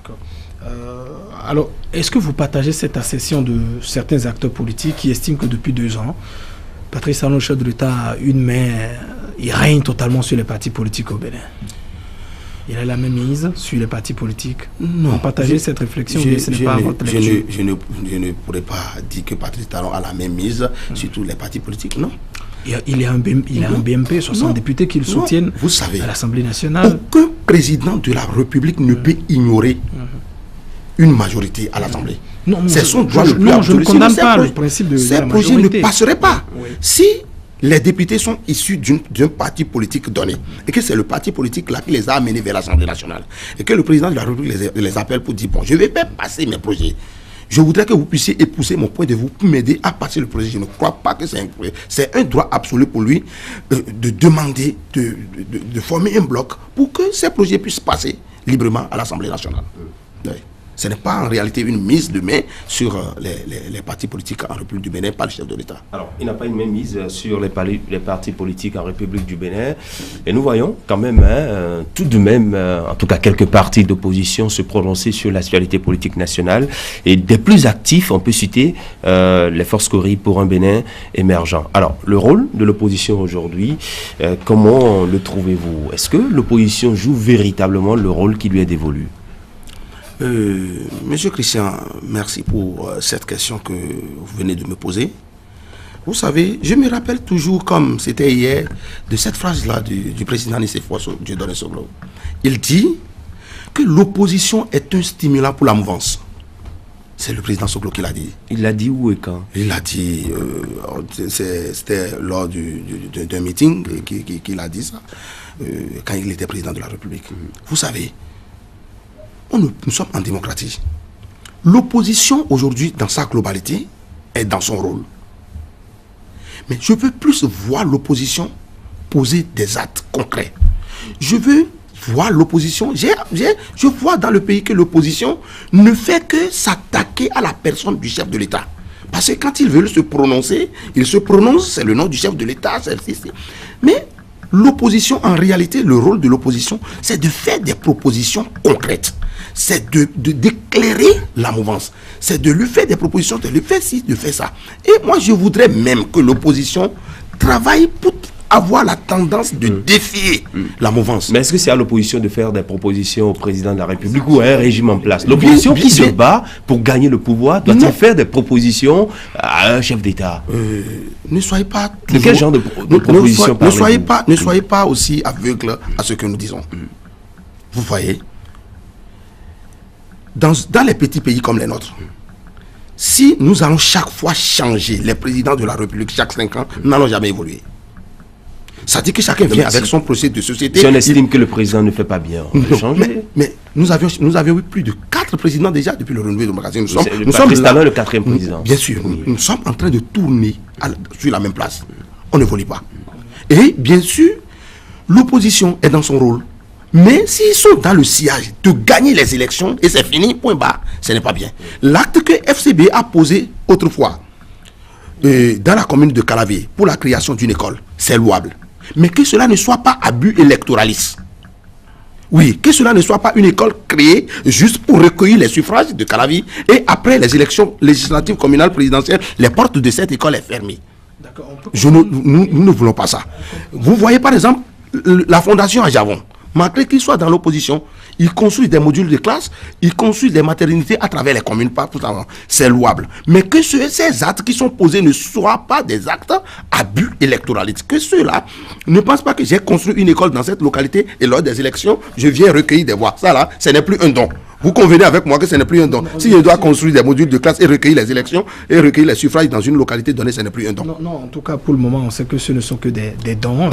D'accord. Alors, est-ce que vous partagez cette accession de certains acteurs politiques qui estiment que depuis 2 ans, Patrice Talon, chef de l'État, a une main, il règne totalement sur les partis politiques au Bénin? Il a la même mise sur les partis politiques? Non. Vous partagez cette réflexion? Je ne pourrais pas dire que Patrice Talon a la même mise sur tous les partis politiques, non. Il y a un BMP, 60 députés qui le soutiennent, vous savez, à l'Assemblée nationale. Aucun président de la République ne peut ignorer une majorité à l'Assemblée. C'est son droit le plus absolu. Je ne condamne pas le principe de ces la projets majorité. ne passeraient pas. Oui. Si les députés sont issus d'un parti politique donné, et que c'est le parti politique là qui les a amenés vers l'Assemblée nationale, et que le président de la République les appelle pour dire, bon, je vais faire passer mes projets. Je voudrais que vous puissiez épouser mon point de vue pour m'aider à passer le projet. Je ne crois pas que c'est un droit absolu pour lui de demander de former un bloc pour que ces projets puissent passer librement à l'Assemblée nationale. Oui. Ce n'est pas en réalité une mise de main sur les partis politiques en République du Bénin par le chef de l'État. Alors, il n'a pas une même mise sur les partis politiques en République du Bénin. Et nous voyons quand même, tout de même, en tout cas quelques partis d'opposition se prononcer sur l'actualité politique nationale. Et des plus actifs, on peut citer les Forces Cori pour un Bénin émergent. Alors, le rôle de l'opposition aujourd'hui, comment le trouvez-vous? Est-ce que l'opposition joue véritablement le rôle qui lui est dévolu? Monsieur Christian, merci pour cette question que vous venez de me poser. Vous savez, je me rappelle toujours, comme c'était hier, de cette phrase-là du président Nicéphore Dieudonné Soglo. Il dit que l'opposition est un stimulant pour la mouvance. C'est le président Soglo qui l'a dit. Il l'a dit où et quand? Il l'a dit, c'était lors d'un meeting qu'il a dit ça, quand il était président de la République. Vous savez, nous sommes en démocratie. L'opposition aujourd'hui, dans sa globalité, est dans son rôle. Mais je veux plus voir l'opposition poser des actes concrets. Je veux voir l'opposition. Je vois dans le pays que l'opposition ne fait que s'attaquer à la personne du chef de l'État. Parce que quand ils veulent se prononcer, ils se prononcent, c'est le nom du chef de l'État. Mais l'opposition, en réalité, le rôle de l'opposition, c'est de faire des propositions concrètes. C'est d'éclairer la mouvance. C'est de lui faire des propositions, de lui faire ci, de faire ça. Et moi, je voudrais même que l'opposition travaille pour avoir la tendance de défier la mouvance. Mais est-ce que c'est à l'opposition de faire des propositions au président de la République ou à un régime en place? L'opposition qui se bat pour gagner le pouvoir doit-il faire des propositions à un chef d'État? Ne soyez pas toujours, de quel genre de propositions ne soyez pas aussi aveugle à ce que nous disons. Vous voyez, dans les petits pays comme les nôtres, si nous allons chaque fois changer les présidents de la République chaque 5 ans, nous n'allons jamais évoluer. Ça dit que chacun vient avec son procès de société. Si on estime que le président ne fait pas bien, on peut changer. Mais nous avions eu plus de 4 présidents déjà depuis le renouveau démocratique. Nous sommes le 4e président. Bien sûr, nous sommes en train de tourner sur la même place. On n'évolue pas. Et bien sûr, l'opposition est dans son rôle. Mais s'ils sont dans le sillage de gagner les élections et c'est fini, point barre, ce n'est pas bien. L'acte que FCB a posé autrefois dans la commune de Calavier pour la création d'une école, c'est louable. Mais que cela ne soit pas abus électoraliste. Oui, que cela ne soit pas une école créée juste pour recueillir les suffrages de Calavier et après les élections législatives communales présidentielles, les portes de cette école sont fermées. Nous ne voulons pas ça. Vous voyez par exemple la fondation à Javon. Malgré qu'il soit dans l'opposition, il construit des modules de classe, il construit des maternités à travers les communes, c'est louable. Mais que ces actes qui sont posés ne soient pas des actes à but électoraliste. Que ceux-là ne pensent pas que j'ai construit une école dans cette localité et lors des élections, je viens recueillir des voix. Ça là, ce n'est plus un don. Vous convenez avec moi que ce n'est plus un don. Si je dois construire des modules de classe et recueillir les élections et recueillir les suffrages dans une localité donnée, ce n'est plus un don. Non, en tout cas, pour le moment, on sait que ce ne sont que des dons.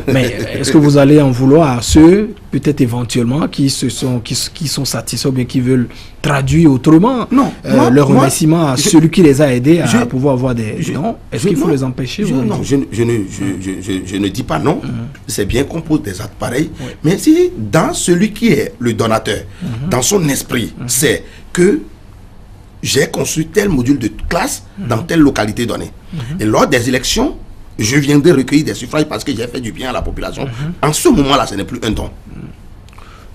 Mais est-ce que vous allez en vouloir à ceux, peut-être éventuellement, qui sont satisfaits, mais qui veulent traduire autrement leur remerciement à celui qui les a aidés à pouvoir avoir des dons? Est-ce qu'il faut les empêcher? Non, je ne dis pas non. C'est bien qu'on pose des actes pareils. Oui. Mais si dans celui qui est le donateur, dans son esprit, c'est que j'ai construit tel module de classe dans telle localité donnée. Et lors des élections, je viendrai recueillir des suffrages parce que j'ai fait du bien à la population. En ce moment-là, ce n'est plus un don.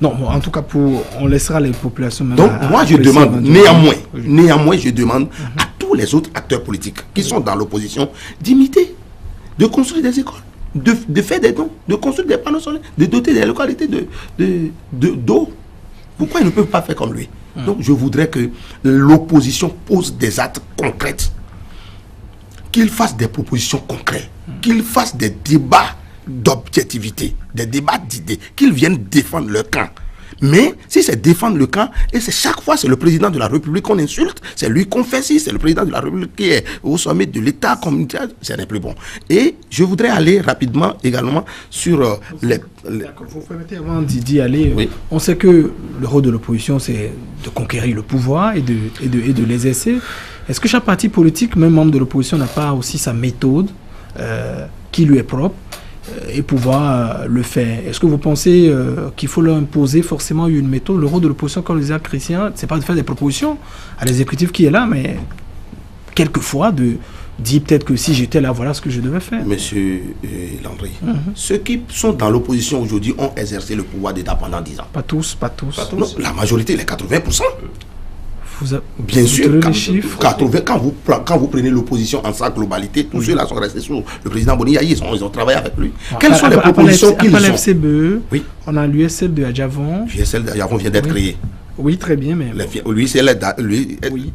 Non, en tout cas, on laissera les populations... Donc, moi, je demande, néanmoins, je demande à tous les autres acteurs politiques qui sont dans l'opposition d'imiter, de construire des écoles, de faire des dons, de construire des panneaux solaires, de doter des localités d'eau. Pourquoi ils ne peuvent pas faire comme lui? Donc, je voudrais que l'opposition pose des actes concrets, qu'il fasse des propositions concrètes, qu'il fasse des débats d'objectivité, des débats d'idées, qu'ils viennent défendre leur camp. Mais si c'est défendre le camp, et c'est chaque fois c'est le président de la République qu'on insulte, c'est lui qu'on fait si, c'est le président de la République qui est au sommet de l'État communautaire, ce n'est plus bon. Et je voudrais aller rapidement également sur les... D'accord, vous permettez avant d'y aller, oui. On sait que le rôle de l'opposition c'est de conquérir le pouvoir et de l'exercer. Est-ce que chaque parti politique, même membre de l'opposition, n'a pas aussi sa méthode qui lui est propre et pouvoir le faire? Est-ce que vous pensez qu'il faut leur imposer forcément une méthode? Le rôle de l'opposition, comme le disait Christian, c'est pas de faire des propositions à l'exécutif qui est là, mais quelquefois de dire peut-être que si j'étais là, voilà ce que je devais faire. Monsieur Landry, ceux qui sont dans l'opposition aujourd'hui ont exercé le pouvoir d'État pendant 10 ans. Pas tous. Non, la majorité, les 80%. Bien vous sûr, les chiffres. 80, quand vous prenez l'opposition en sa globalité, tous ceux-là sont restés sous le président Boni Yayi, ils ont travaillé avec lui. Quelles sont les propositions qu'ils ont? Après l'FCBE, oui. On a l'USL de Adjavon. L'USL d'Adjavon vient d'être créé. Oui, très bien, mais...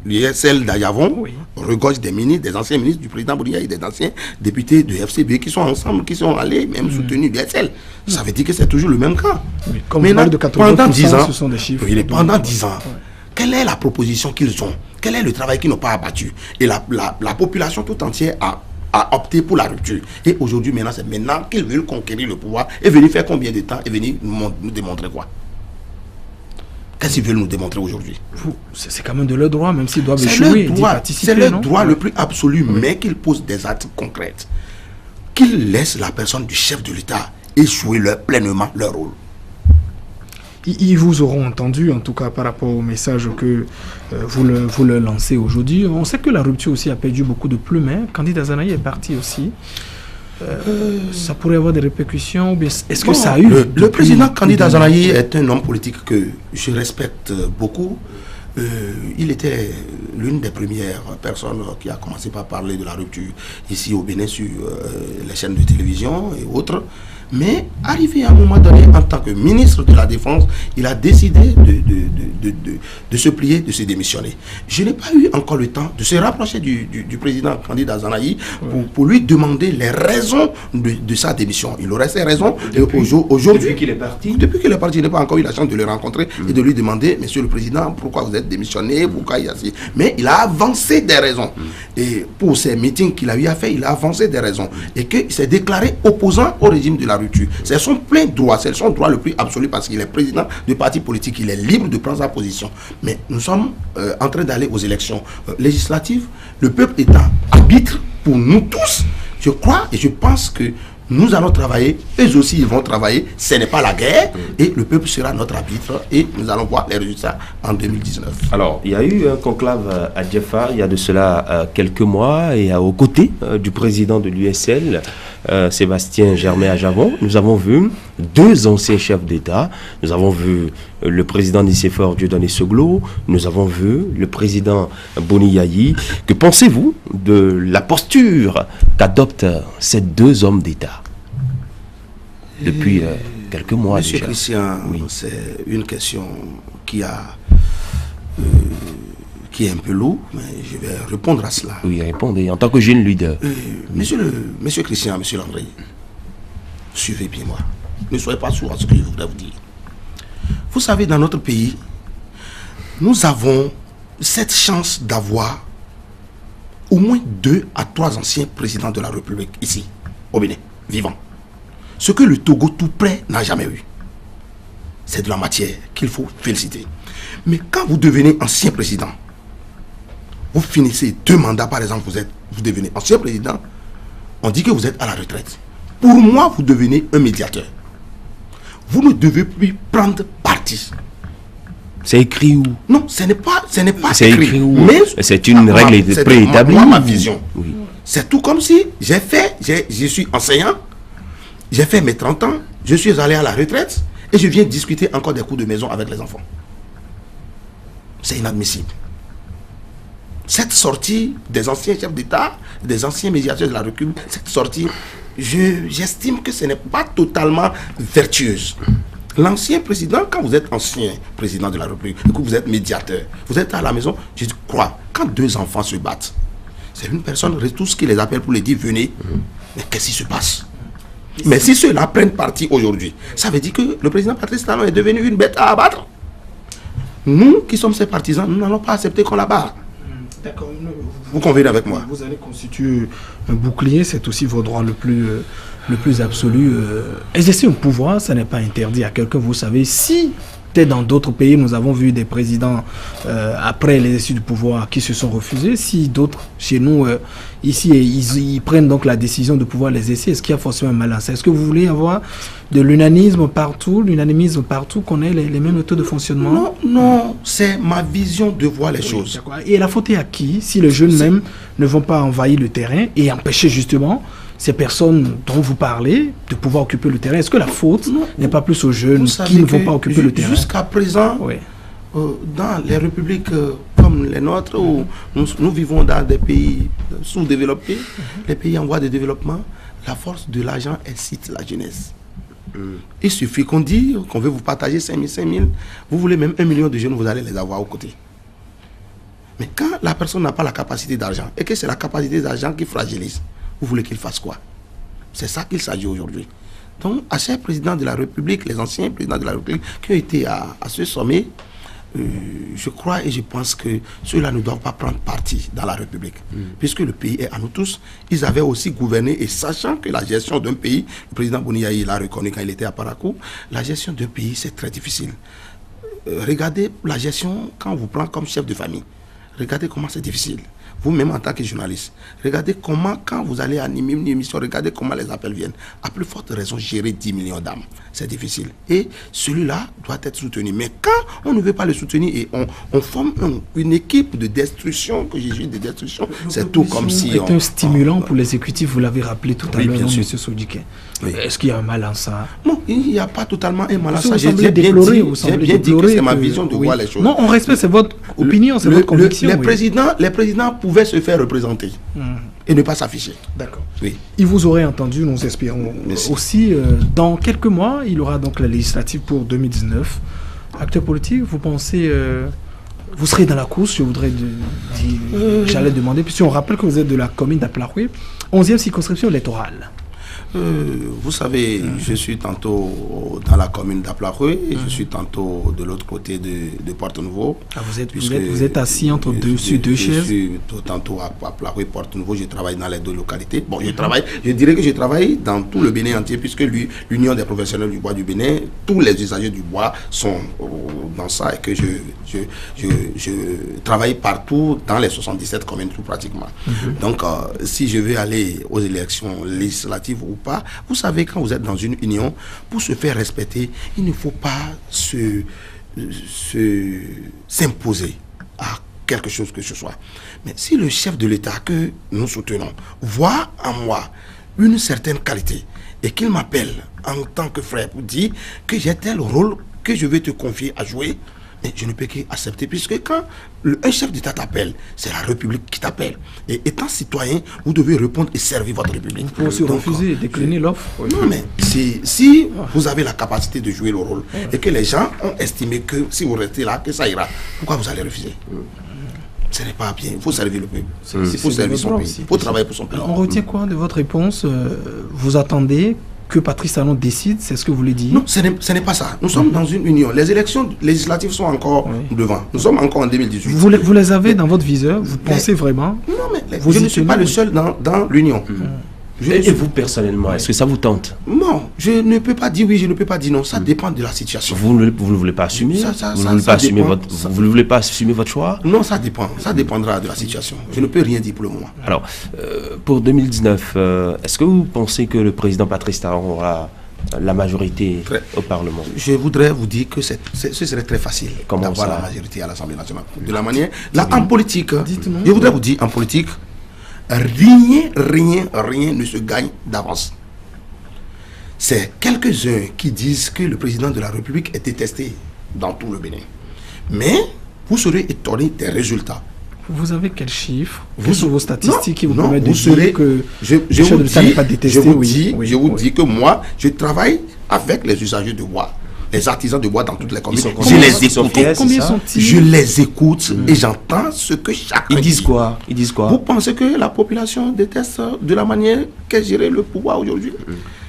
L'USL d'Adjavon regorge des ministres, des anciens ministres du président Boni Yayi, des anciens députés de FCBE qui sont ensemble, qui sont allés même soutenir l'USL. Ça veut dire que c'est toujours le même camp. Oui. Comme maintenant, de 80%, pendant 10 ans, ce sont des chiffres. Oui, pendant 10 ans. Quelle est la proposition qu'ils ont? Quel est le travail qu'ils n'ont pas abattu? Et la population tout entière a opté pour la rupture. Et aujourd'hui, c'est maintenant qu'ils veulent conquérir le pouvoir et venir faire combien de temps et venir nous démontrer quoi? Qu'est-ce qu'ils veulent nous démontrer aujourd'hui? C'est quand même de leur droit, même s'ils doivent échouer. C'est leur droit le plus absolu, mais qu'ils posent des actes concrets. Qu'ils laissent la personne du chef de l'État échouer pleinement leur rôle. Ils vous auront entendu, en tout cas par rapport au message que vous leur lancez aujourd'hui. On sait que la rupture aussi a perdu beaucoup de plumes. Candide Azanaï est parti aussi. Ça pourrait avoir des répercussions ou bien est-ce que ça a eu... Le président Candide Azanaï est un homme politique que je respecte beaucoup. Il était l'une des premières personnes qui a commencé par parler de la rupture ici au Bénin sur les chaînes de télévision et autres. Mais arrivé à un moment donné, en tant que ministre de la Défense, il a décidé de se plier, de se démissionner. Je n'ai pas eu encore le temps de se rapprocher du président Candide Azanaï pour lui demander les raisons de sa démission. Il aurait ses raisons. Aujourd'hui, depuis qu'il est parti, je n'ai pas encore eu la chance de le rencontrer et de lui demander, Monsieur le Président, pourquoi vous êtes démissionné, pourquoi il y a si... Mais il a avancé des raisons. Et pour ces meetings qu'il a eu à faire, il a avancé des raisons. Et qu'il s'est déclaré opposant au régime de la rupture. C'est son plein droit, c'est son droit le plus absolu parce qu'il est président du parti politique, il est libre de prendre sa position. Mais nous sommes en train d'aller aux élections législatives, le peuple étant arbitre pour nous tous. Je crois et je pense que nous allons travailler, eux aussi ils vont travailler, ce n'est pas la guerre, et le peuple sera notre arbitre, et nous allons voir les résultats en 2019. Alors, il y a eu un conclave à Djefa, il y a de cela quelques mois, et aux côtés du président de l'USL, Sébastien Germain Adjavon, nous avons vu deux anciens chefs d'État, nous avons vu le président d'Icéfor, Dieudonné Seglo, nous avons vu le président Boni Yayi. Que pensez-vous de la posture qu'adoptent ces deux hommes d'État depuis quelques mois Monsieur déjà? Christian, oui. C'est une question qui est un peu lourde, mais je vais répondre à cela. Oui, répondez, en tant que jeune leader. Monsieur Christian, Monsieur Landry, suivez bien moi. Ne soyez pas sourds à ce que je voudrais vous dire. Vous savez, dans notre pays, nous avons cette chance d'avoir au moins 2 à 3 anciens présidents de la République ici, au Bénin, vivants. Ce que le Togo tout près n'a jamais eu. C'est de la matière qu'il faut féliciter. Mais quand vous devenez ancien président, vous finissez 2 mandats, par exemple, vous devenez ancien président, on dit que vous êtes à la retraite. Pour moi, vous devenez un médiateur. Vous ne devez plus prendre parti. C'est écrit où? Non, ce n'est pas c'est écrit où? Mais c'est une règle préétablie. Moi, ma vision. Oui. C'est tout comme si je suis enseignant, j'ai fait mes 30 ans, je suis allé à la retraite, et je viens discuter encore des cours de maison avec les enfants. C'est inadmissible. Cette sortie des anciens chefs d'État, des anciens médiateurs de la République, cette sortie, j'estime que ce n'est pas totalement vertueuse. L'ancien président, quand vous êtes ancien président de la République, et que vous êtes médiateur, vous êtes à la maison, je crois, quand deux enfants se battent, c'est une personne, tous qui les appelle pour les dire venez, mais qu'est-ce qui se passe? Mais si ceux-là prennent parti aujourd'hui, ça veut dire que le président Patrice Talon est devenu une bête à abattre. Nous qui sommes ses partisans, nous n'allons pas accepter qu'on la barre. D'accord. Vous convenez avec moi? Vous allez constituer un bouclier, c'est aussi votre droit le plus absolu. Exercer un pouvoir, ça n'est pas interdit à quelqu'un. Vous savez, si peut-être dans d'autres pays, nous avons vu des présidents après l'exercice du pouvoir qui se sont refusés. Si d'autres, chez nous, ici, ils prennent donc la décision de pouvoir les exercer, est-ce qu'il y a forcément un mal à ça? Est-ce que vous voulez avoir de l'unanimisme partout, qu'on ait les mêmes méthodes de fonctionnement? Non, non, c'est ma vision de voir les choses. Et la faute est à qui si les jeunes même ne vont pas envahir le terrain et empêcher justement ces personnes dont vous parlez de pouvoir occuper le terrain? Est-ce que la faute n'est pas plus aux jeunes qui ne vont pas occuper le terrain? Jusqu'à présent, dans les républiques comme les nôtres, où nous vivons dans des pays sous-développés, les pays en voie de développement, la force de l'argent incite la jeunesse. Il suffit qu'on dise qu'on veut vous partager 5 000, vous voulez même 1 million de jeunes, vous allez les avoir aux côtés. Mais quand la personne n'a pas la capacité d'argent, et que c'est la capacité d'argent qui fragilise, vous voulez qu'il fasse quoi? C'est ça qu'il s'agit aujourd'hui. Donc, à ces présidents de la République, les anciens présidents de la République qui ont été à ce sommet, je crois et je pense que ceux-là ne doivent pas prendre parti dans la République. Puisque le pays est à nous tous. Ils avaient aussi gouverné, et sachant que la gestion d'un pays, le président Bouniaï l'a reconnu quand il était à Parakou, la gestion d'un pays, c'est très difficile. Regardez la gestion quand on vous prend comme chef de famille. Regardez comment c'est difficile. Vous-même en tant que journaliste, regardez comment, quand vous allez animer une émission, regardez comment les appels viennent. À plus forte raison, gérer 10 millions d'âmes, c'est difficile. Et celui-là doit être soutenu. Mais quand on ne veut pas le soutenir et on forme une équipe de destruction, que j'ai dit de destruction, c'est tout comme si... C'est un stimulant pour l'exécutif, vous l'avez rappelé tout à l'heure, M. Sodiquet. Oui. Est-ce qu'il y a un mal en ça? Non, il n'y a pas totalement un mal en ça. J'ai bien dit que c'est ma vision de voir les choses. Non, on respecte, c'est votre opinion, c'est votre conviction. Les présidents pouvaient se faire représenter et ne pas s'afficher. D'accord. Oui. Il vous aurait entendu, nous espérons. Merci. Aussi, dans quelques mois, il y aura donc la législative pour 2019. Acteur politique, vous pensez... vous serez dans la course, je voudrais j'allais demander, puisque on rappelle que vous êtes de la commune d'Aplaroué, 11e circonscription électorale. Vous savez, je suis tantôt dans la commune d'Aplaroué et je suis tantôt de l'autre côté de Porte-Nouveau. Ah, vous êtes assis entre sur deux chaises? Je suis tantôt à Aplaroué, Porte-Nouveau, je travaille dans les deux localités. Bon, je dirais que je travaille dans tout le Bénin entier, puisque l'Union des professionnels du bois du Bénin, tous les usagers du bois sont dans ça, et que je travaille partout dans les 77 communes tout pratiquement. Donc, si je veux aller aux élections législatives ou pas, vous savez, quand vous êtes dans une union, pour se faire respecter, il ne faut pas s'imposer à quelque chose que ce soit. Mais si le chef de l'État que nous soutenons voit en moi une certaine qualité et qu'il m'appelle en tant que frère pour dire que j'ai tel rôle que je vais te confier à jouer, mais je ne peux qu'accepter, puisque quand un chef d'État t'appelle, c'est la République qui t'appelle. Et étant citoyen, vous devez répondre et servir votre République. Vous pouvez aussi refuser, décliner l'offre. Non, mais si vous avez la capacité de jouer le rôle et que les gens ont estimé que si vous restez là, que ça ira, pourquoi vous allez refuser? Ce n'est pas bien. Il faut servir le peuple. Il faut servir son pays. Il faut travailler pour son pays. On retient quoi de votre réponse? Vous attendez que Patrice Talon décide, c'est ce que vous voulez dire? Non, ce n'est pas ça. Nous sommes dans une union. Les élections législatives sont encore devant. Nous sommes encore en 2018. Vous les avez dans votre viseur? Vous pensez vraiment? Non, mais je ne suis pas le seul dans l'union. Et vous, personnellement, est-ce que ça vous tente? Non, je ne peux pas dire oui, je ne peux pas dire non. Ça dépend de la situation. Vous ne voulez pas assumer? Vous ne voulez pas assumer votre choix? Non, ça dépend. Ça dépendra de la situation. Je ne peux rien dire pour le moment. Alors, pour 2019, est-ce que vous pensez que le président Patrice Talon aura la majorité au Parlement? Je voudrais vous dire que ce serait très facile d'avoir la majorité à l'Assemblée nationale. De la manière... Là, en politique, je voudrais vous dire, en politique, rien ne se gagne d'avance. c'est quelques-uns qui disent que le président de la République est détesté dans tout le Bénin. Mais vous serez étonné des résultats. Vous avez quel chiffre? Quelles sont vos statistiques qui vous permettent de dire dire que je vous dis que moi, je travaille avec les usagers de bois, les artisans de bois dans toutes les communes. Je les écoute. Combien sont-ils? Je les écoute et j'entends ce que chacun dit. Ils disent quoi? Vous pensez que la population déteste de la manière qu'est géré le pouvoir aujourd'hui?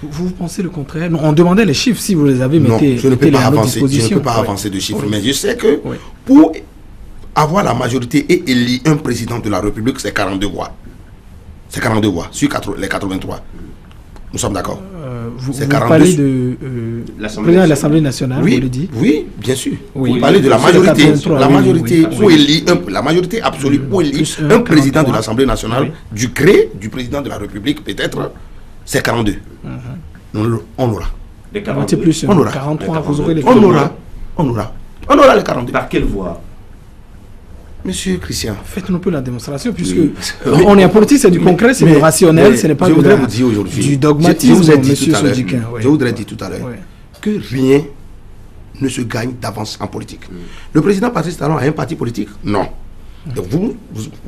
Vous pensez le contraire? Non, on demandait les chiffres, si vous les avez, mettez, je ne peux pas avancer. Je ne peux pas Ouais. avancer de chiffres, Oui. mais je sais que pour avoir la majorité et élire un président de la République, c'est 42 voix. C'est 42 voix sur les 83. Nous sommes d'accord. Vous 42 parlez de président de l'Assemblée nationale, oui, vous le dites? Oui, bien sûr. Oui. Vous parlez de la majorité. 83, la majorité, oui. pour élire la majorité absolue pour élire Plus un président 43. de l'Assemblée nationale, du gré du président de la République, peut-être, c'est 42. On aura. Les Moitié plus On aura. 43, vous aurez les On aura les 42. Par quelle voie? Monsieur Christian. Faites-nous un peu la démonstration, puisque on est en politique, c'est du concret, c'est du rationnel, ce n'est pas je voudrais vous dire aujourd'hui, du dogmatisme, monsieur je Sodiquin. voudrais dire tout à l'heure que rien ne se gagne d'avance en politique. Le président Patrice Talon a un parti politique? Non. Donc vous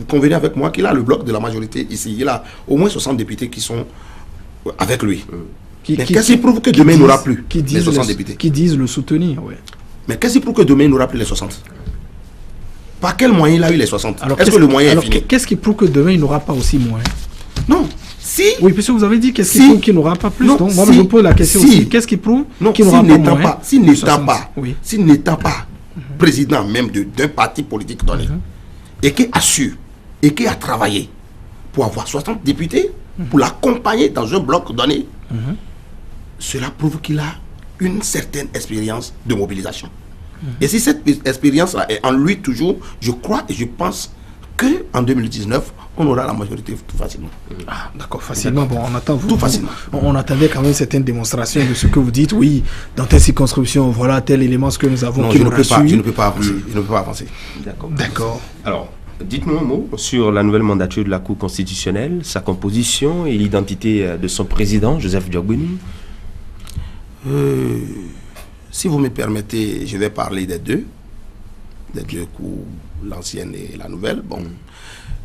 convenez avec moi qu'il a le bloc de la majorité ici. Il a au moins 60 députés qui sont avec lui. Mais qu'est-ce qui prouve que demain il n'aura plus les 60 députés? Qui disent le soutenir, oui. Mais qu'est-ce qui prouve que demain il n'aura plus les 60? Par quel moyen il a eu les 60? Est-ce que le moyen est fini? Qu'est-ce qui prouve que demain il n'aura pas aussi moins? Non. Si. Oui, puisque vous avez dit qu'est-ce qui prouve qu'il n'aura pas plus. Non, Donc moi je vous pose la question aussi. Qu'est-ce qui prouve qu'il n'aura pas moins? S'il n'étant pas président même d'un parti politique donné, et qui assure, et qui a travaillé pour avoir 60 députés, pour l'accompagner dans un bloc donné, cela prouve qu'il a une certaine expérience de mobilisation. Et si cette expérience-là est en lui toujours, je crois et je pense qu'en 2019, on aura la majorité tout facilement. Ah, d'accord, facilement. Bon, on attend tout facilement. On attendait quand même certaines démonstrations de ce que vous dites. Oui, dans telle circonscription, voilà tel élément ce que nous avons. Non, je ne peux pas avancer. Je ne peux pas avancer. D'accord. Alors, dites-moi un mot sur la nouvelle mandature de la Cour constitutionnelle, sa composition et l'identité de son président, Joseph Diogbenou. Si vous me permettez, je vais parler des deux cours, l'ancienne et la nouvelle. Bon,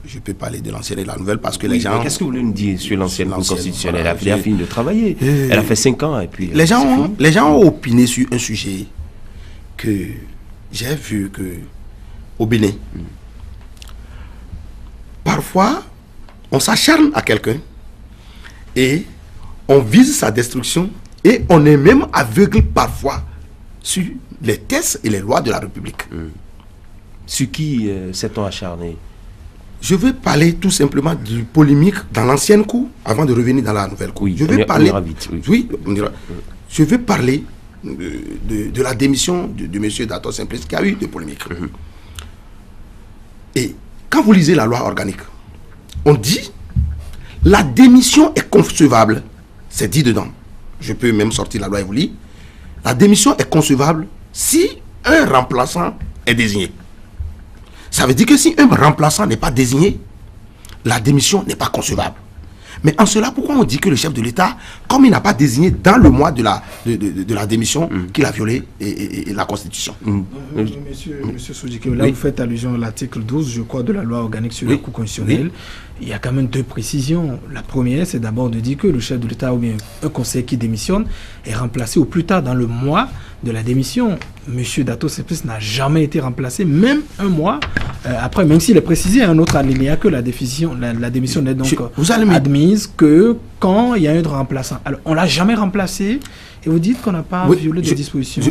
je peux parler de l'ancienne et de la nouvelle parce que les gens... Qu'est-ce que vous voulez nous dire sur l'ancienne Cour constitutionnelle? Elle a fini de travailler. Elle a fait 5 ans et puis... Les gens ont opiné sur un sujet que j'ai vu que au Bénin, parfois, on s'acharne à quelqu'un et on vise sa destruction et on est même aveugle parfois sur les textes et les lois de la République. Sur qui s'est-on acharné? Je vais parler tout simplement du polémique dans l'ancienne cour avant de revenir dans la nouvelle cour. Oui, je vais parler. Oui, on ira. Je vais parler de la démission de M. Dato Simplice qui a eu de polémiques. Et quand vous lisez la loi organique, on dit la démission est concevable. C'est dit dedans. Je peux même sortir la loi et vous lire. La démission est concevable si un remplaçant est désigné. Ça veut dire que si un remplaçant n'est pas désigné, la démission n'est pas concevable. Mais en cela, pourquoi on dit que le chef de l'État, comme il n'a pas désigné dans le mois de la démission, qu'il a violé la Constitution? Monsieur Sodiquin, là vous faites allusion à l'article 12, je crois, de la loi organique sur la Cour constitutionnelle. Il y a quand même 2 précisions. La première, c'est d'abord de dire que le chef de l'État ou bien un conseiller qui démissionne est remplacé au plus tard dans le mois de la démission. Monsieur Dato Simplice n'a jamais été remplacé, même un mois après, même s'il est précisé à un autre alinéa que la démission n'est donc admise que quand il y a un remplaçant. Alors, on ne l'a jamais remplacé et vous dites qu'on n'a pas violé des dispositions.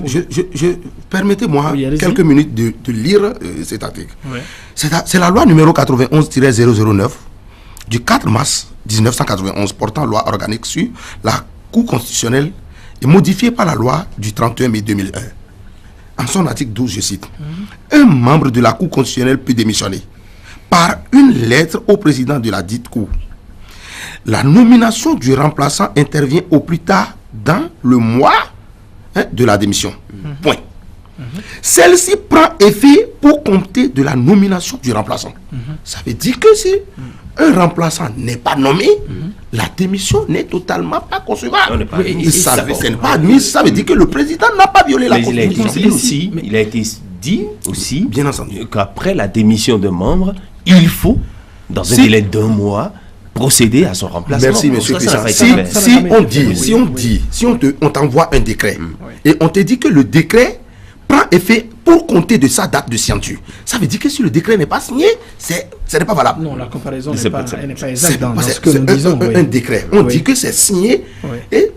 Permettez-moi quelques minutes de lire cet article. C'est la loi numéro 91-009 du 4 mars 1991 portant loi organique sur la Cour constitutionnelle et modifiée par la loi du 31 mai 2001. En son article 12, je cite, un membre de la Cour constitutionnelle peut démissionner par une lettre au président de la dite Cour. La nomination du remplaçant intervient au plus tard dans le mois de la démission. Point. Celle-ci prend effet pour compter de la nomination du remplaçant. Ça veut dire que si un remplaçant n'est pas nommé, la démission n'est totalement pas concevable. Ça n'est pas admis, ça veut dire que le président n'a pas violé la Constitution. Il a été dit aussi bien entendu qu'après la démission de membre, il faut, dans un délai d'1 mois, procéder à son remplacement. Merci, monsieur Christian. Si on t'envoie un décret et on te dit que le décret prend effet pour compter de sa date de signature, ça veut dire que si le décret n'est pas signé, ce n'est pas valable. Non, la comparaison n'est pas exacte dans ce que nous disons. Un décret, on dit que c'est signé et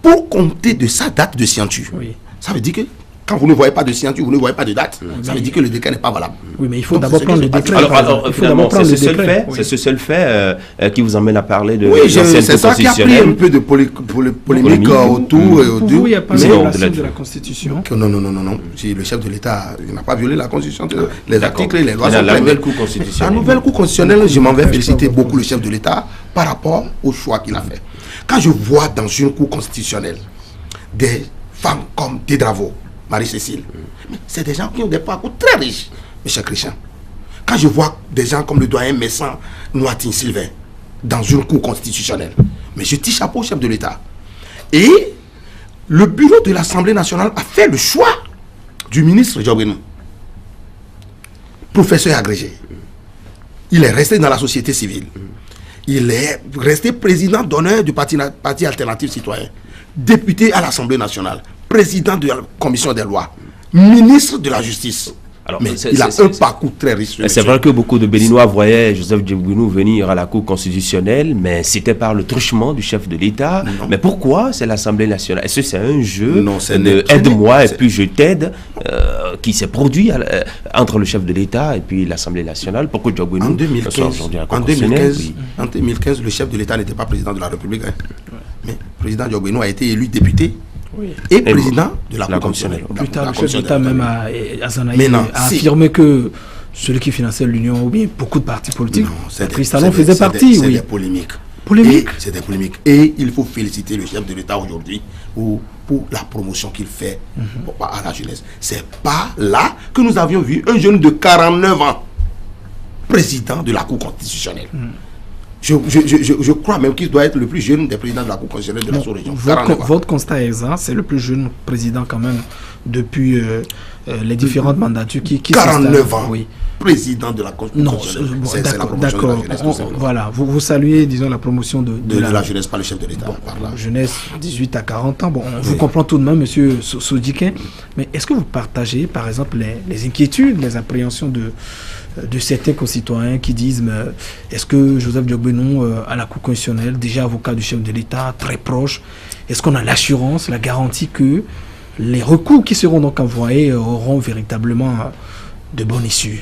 pour compter de sa date de signature. Ça veut dire que quand vous ne voyez pas de signature, vous ne voyez pas de date, ça veut dire que le décret n'est pas valable. Oui, mais il faut d'abord prendre le décret. Alors finalement, c'est ce seul fait qui vous amène à parler de c'est ça qui a pris un peu de polémique autour. Pour vous, il n'y a pas de violation de la Constitution. Non. Si le chef de l'État n'a pas violé la Constitution, les articles et les lois sont la nouvelle Cour constitutionnelle. La nouvelle Cour constitutionnelle, je m'en vais féliciter beaucoup le chef de l'État par rapport au choix qu'il a fait. Quand je vois dans une Cour constitutionnelle des femmes comme Tédravo, Marie-Cécile, c'est des gens qui ont des parcours très riches, mes chers Christian. Quand je vois des gens comme le doyen Messan Noatin Sylvain dans une cour constitutionnelle, mais je tire chapeau au chef de l'État. Et le bureau de l'Assemblée nationale a fait le choix du ministre Diogbenou, professeur agrégé. Il est resté dans la société civile. Il est resté président d'honneur du parti alternatif citoyen, député à l'Assemblée nationale, président de la commission des lois, ministre de la justice. Alors, mais il a un parcours très riche. C'est vrai que beaucoup de Béninois voyaient Joseph Diogbenou venir à la Cour constitutionnelle, mais c'était par le truchement du chef de l'État. Mais pourquoi c'est l'Assemblée nationale? Est-ce que c'est un jeu de aide-moi et puis je t'aide qui s'est produit entre le chef de l'État et puis l'Assemblée nationale? Pourquoi Diogbenou en 2015, le chef de l'État n'était pas président de la République. Mais le président Diogbenou a été élu député. Et président de la Cour constitutionnelle. Plus tard, le chef d'État même a affirmé que celui qui finançait l'Union, ou bien beaucoup de partis politiques, Patrice Talon faisait partie. C'est des polémiques. C'est des polémiques. Et il faut féliciter le chef de l'État aujourd'hui pour la promotion qu'il fait à la jeunesse. C'est pas là que nous avions vu un jeune de 49 ans, président de la Cour constitutionnelle. Je crois même qu'il doit être le plus jeune des présidents de la Cour constitutionnelle de la sous-région. Votre constat est exact, c'est le plus jeune président quand même depuis les différentes mandatures qui 49 ans, oui. Président de la Cour constitutionnelle. Non, d'accord. Voilà, vous saluez, disons, la promotion de la jeunesse par le chef de l'État. La jeunesse 18 à 40 ans. Bon, on vous comprend tout de même, monsieur Sodikin, mais est-ce que vous partagez, par exemple, les inquiétudes, les appréhensions de certains concitoyens qui disent est-ce que Joseph Diogbenou à la Cour constitutionnelle, déjà avocat du chef de l'État, très proche, est-ce qu'on a l'assurance, la garantie que les recours qui seront donc envoyés auront véritablement de bonnes issues?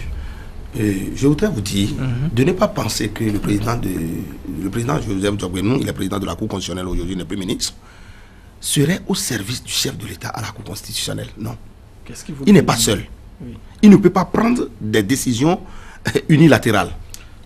Je voudrais vous dire de ne pas penser que le président Joseph Diogbenou, il est président de la Cour constitutionnelle aujourd'hui, il n'est plus ministre, serait au service du chef de l'État à la Cour constitutionnelle. Non. Il n'est pas seul. Oui. Il ne peut pas prendre des décisions unilatérales.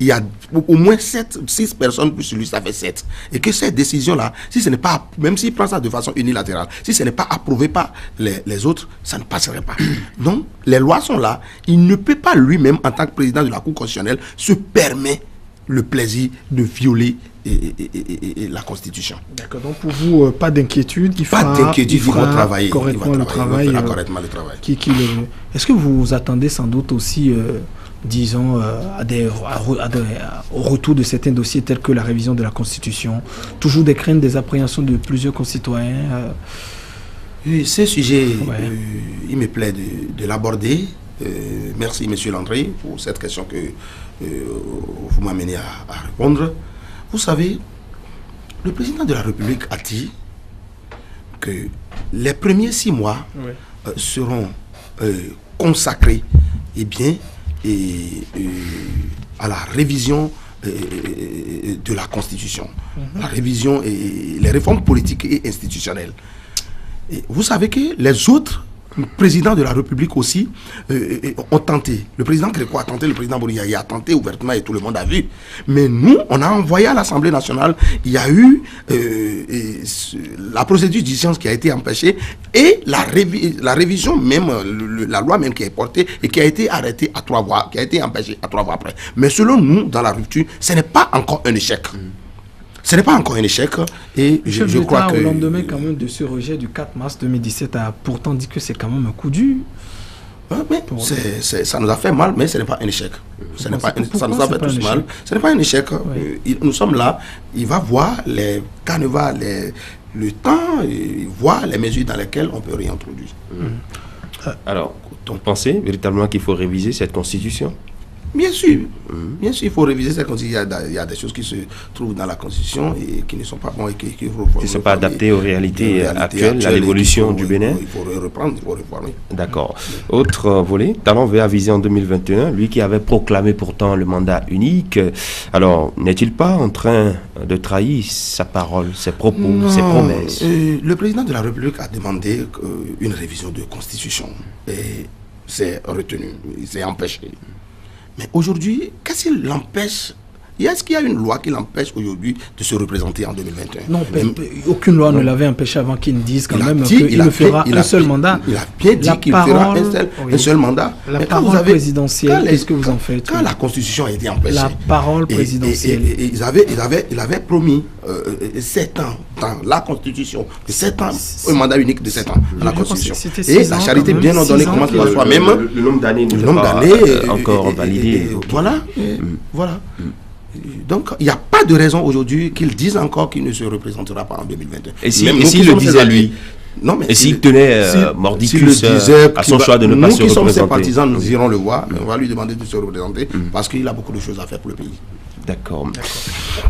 Il y a au moins 6 personnes plus lui, ça fait 7. Et que ces décisions-là, si ce n'est pas, même s'il prend ça de façon unilatérale, si ce n'est pas approuvé par les autres, ça ne passerait pas. Donc, les lois sont là. Il ne peut pas lui-même, en tant que président de la Cour constitutionnelle, se permettre le plaisir de violer la Constitution. D'accord. Donc pour vous, pas d'inquiétude. Il va travailler correctement le travail. Est-ce que vous attendez sans doute aussi, disons, au retour de certains dossiers tels que la révision de la Constitution, toujours des craintes, des appréhensions de plusieurs concitoyens Oui, ce sujet, il me plaît de l'aborder. Merci, monsieur Landry, pour cette question que vous m'amenez à répondre. Vous savez, le président de la République a dit que les premiers 6 mois seront consacrés à la révision de la Constitution, la révision et les réformes politiques et institutionnelles. Et vous savez que les autres présidents de la République aussi ont tenté. Le président Gréco a tenté, le président Bouriaï a tenté ouvertement et tout le monde a vu. Mais nous, on a envoyé à l'Assemblée nationale, il y a eu la procédure d'urgence qui a été empêchée et la révision même, la loi même qui est portée et qui a été arrêtée à 3 voix, qui a été empêchée à 3 voix après. Mais selon nous, dans la rupture, ce n'est pas encore un échec. Ce n'est pas encore un échec et je crois que... au lendemain quand même de ce rejet du 4 mars 2017 a pourtant dit que c'est quand même un coup dur. Mais ça nous a fait mal, mais ce n'est pas un échec. Ça nous a fait tous mal. Ce n'est pas un échec. Oui. Nous sommes là, il va voir quand il va le temps, voir les mesures dans lesquelles on peut réintroduire. Alors, vous pensez véritablement qu'il faut réviser cette constitution? Bien sûr, il faut réviser cette constitution. Il y a des choses qui se trouvent dans la constitution et qui ne sont pas bonnes et qui ne sont pas adaptées aux réalités actuelles, à l'évolution du Bénin. Il faut reprendre, il faut réformer. D'accord. Autre volet, Talon veut aviser en 2021, lui qui avait proclamé pourtant le mandat unique. Alors, n'est-il pas en train de trahir sa parole, ses propos, ses promesses? Le président de la République a demandé une révision de constitution et c'est retenu, c'est empêché. Mais aujourd'hui, qu'est-ce qui l'empêche? Est-ce qu'il y a une loi qui l'empêche aujourd'hui de se représenter en 2021? Non, aucune loi ne l'avait empêché avant qu'il ne dise quand même qu'il ne fera un seul mandat. Il a bien dit qu'il fera un seul mandat. La parole présidentielle, qu'est-ce que vous en faites? Quand la Constitution a été empêchée, la parole présidentielle. Ils avaient promis 7 ans dans la Constitution, 7 ans, un mandat unique de 7 ans dans la Constitution. Et la charité bien ordonnée commence par soi-même. Le nombre d'années encore validé. Voilà. Donc, il n'y a pas de raison aujourd'hui qu'ils disent encore qu'il ne se représentera pas en 2021. Et s'il le disait lui? Non, mais et s'il tenait mordicus à son choix de ne pas se représenter? Nous qui sommes ses partisans, nous irons le voir, mais on va lui demander de se représenter parce qu'il a beaucoup de choses à faire pour le pays. D'accord.